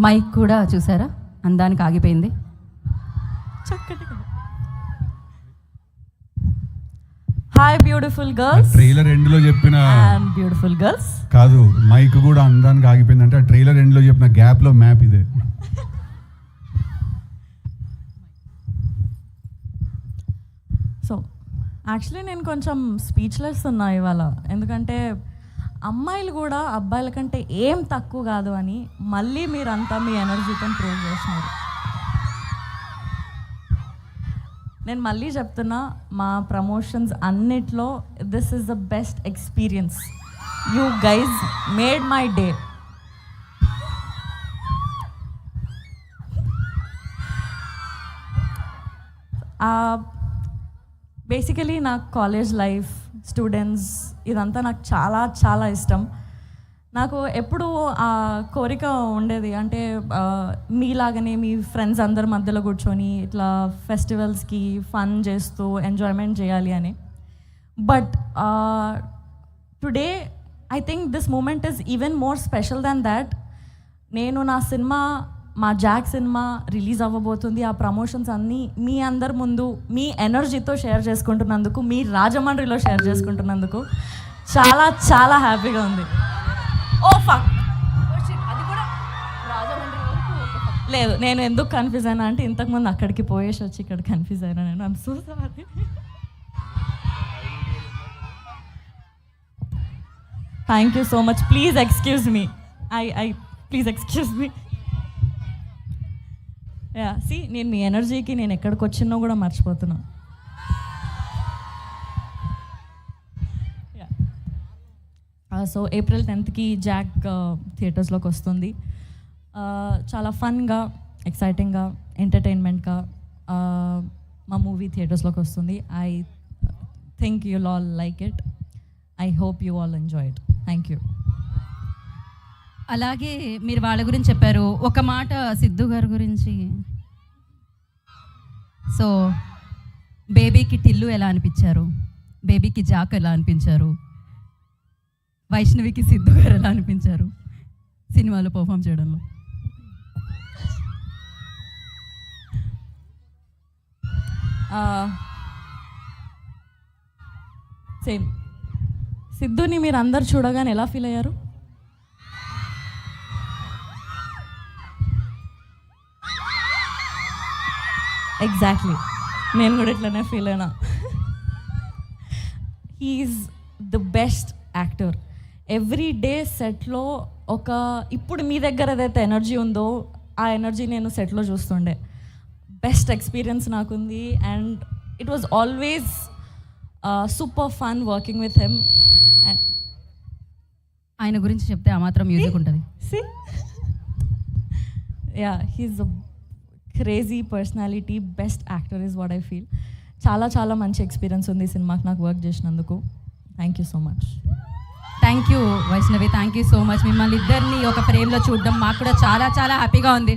Mic కూడా చూసారా, అందానికి ఆగిపోయింది. చక్కటిగా. Hi beautiful girls. ట్రైలర్ ఎండ్లో చెప్పిన అండ్ బ్యూటిఫుల్ గర్ల్స్ కాదు, మైక్ కూడా అందానికి ఆగిపోయింది అంటే ఆ ట్రైలర్ ఎండ్లో చెప్పిన గ్యాప్లో మ్యాప్ ఇదే. సో యాక్చువల్లీ నేను కొంచెం స్పీచ్లెస్ ఉన్నా ఇవాళ, ఎందుకంటే అమ్మాయిలు కూడా అబ్బాయిల కంటే ఏం తక్కువ కాదు అని మళ్ళీ మీరంతా మీ ఎనర్జీతో ప్రూవ్ చేస్తున్నారు. నేను మళ్ళీ చెప్తున్నా, మా ప్రమోషన్స్ అన్నిట్లో this is the best experience. You guys made my day. Basically నాకు కాలేజ్ లైఫ్, స్టూడెంట్స్, ఇదంతా నాకు చాలా చాలా ఇష్టం. నాకు ఎప్పుడు ఆ కోరిక ఉండేది, అంటే మీలాగనే మీ ఫ్రెండ్స్ అందరి మధ్యలో కూర్చొని ఇట్లా ఫెస్టివల్స్కి ఫన్ చేస్తూ ఎంజాయ్మెంట్ చేయాలి అని. But today I think this moment is even more special than that. నేను నా సినిమా, మా జాక్ సినిమా రిలీజ్ అవ్వబోతుంది. ఆ ప్రమోషన్స్ అన్నీ మీ అందరి ముందు మీ ఎనర్జీతో షేర్ చేసుకుంటున్నందుకు, మీ రాజమండ్రిలో షేర్ చేసుకుంటున్నందుకు చాలా చాలా హ్యాపీగా ఉంది. ఓ ఫక్, అది కూడా రాజమండ్రి వరకు లేదు. నేను ఎందుకు కన్ఫ్యూజ్ అయినా అంటే ఇంతకుముందు అక్కడికి పోయేసి వచ్చి ఇక్కడ కన్ఫ్యూజ్ అయినా. నేను I'm so sorry. Thank you so much. Please excuse me. Please excuse me. Yeah, see, నేను మీ ఎనర్జీకి నేను ఎక్కడికి వచ్చినో కూడా మర్చిపోతున్నాను. సో ఏప్రిల్ 10th జాక్ థియేటర్స్లోకి వస్తుంది. చాలా ఫన్గా, ఎక్సైటింగ్గా, ఎంటర్టైన్మెంట్గా మా మూవీ థియేటర్స్లోకి వస్తుంది. I think you'll all like it. I hope you all enjoy it. Thank you. అలాగే మీరు వాళ్ళ గురించి చెప్పారు, ఒక మాట సిద్ధు గారి గురించి. సో బేబీకి టిల్లు ఎలా అనిపించారు, బేబీకి జాక్ ఎలా అనిపించారు, వైష్ణవికి సిద్ధు గారు ఎలా అనిపించారు సినిమాలో పర్ఫామ్ చేయడంలో? సేమ్. సిద్ధుని మీరు అందరు చూడగానే ఎలా ఫీల్ అయ్యారు? ఎగ్జాక్ట్లీ, నేను కూడా ఇట్లనే ఫీల్ అయినా. He's the best actor. Every day సెట్లో ఒక, ఇప్పుడు మీ దగ్గర ఏదైతే ఎనర్జీ ఉందో ఆ ఎనర్జీ నేను సెట్లో చూస్తుండే. బెస్ట్ ఎక్స్పీరియన్స్ నాకుంది. And it was always super fun working with him. అండ్ ఆయన గురించి చెప్తే ఆ మాత్రం మ్యూజిక్ ఉంటుంది. Yeah, he's a crazy personality, best actor is what I feel. చాలా చాలా మంచి ఎక్స్పీరియన్స్ ఉంది ఈ సినిమాకి నాకు వర్క్ చేసినందుకు. Thank you so much. Thank you Vaishnavi, thank you so much. మిమ్మల్ని ఇద్దరిని ఒక ఫ్రేమ్లో చూడడం మాకు కూడా చాలా చాలా హ్యాపీగా ఉంది.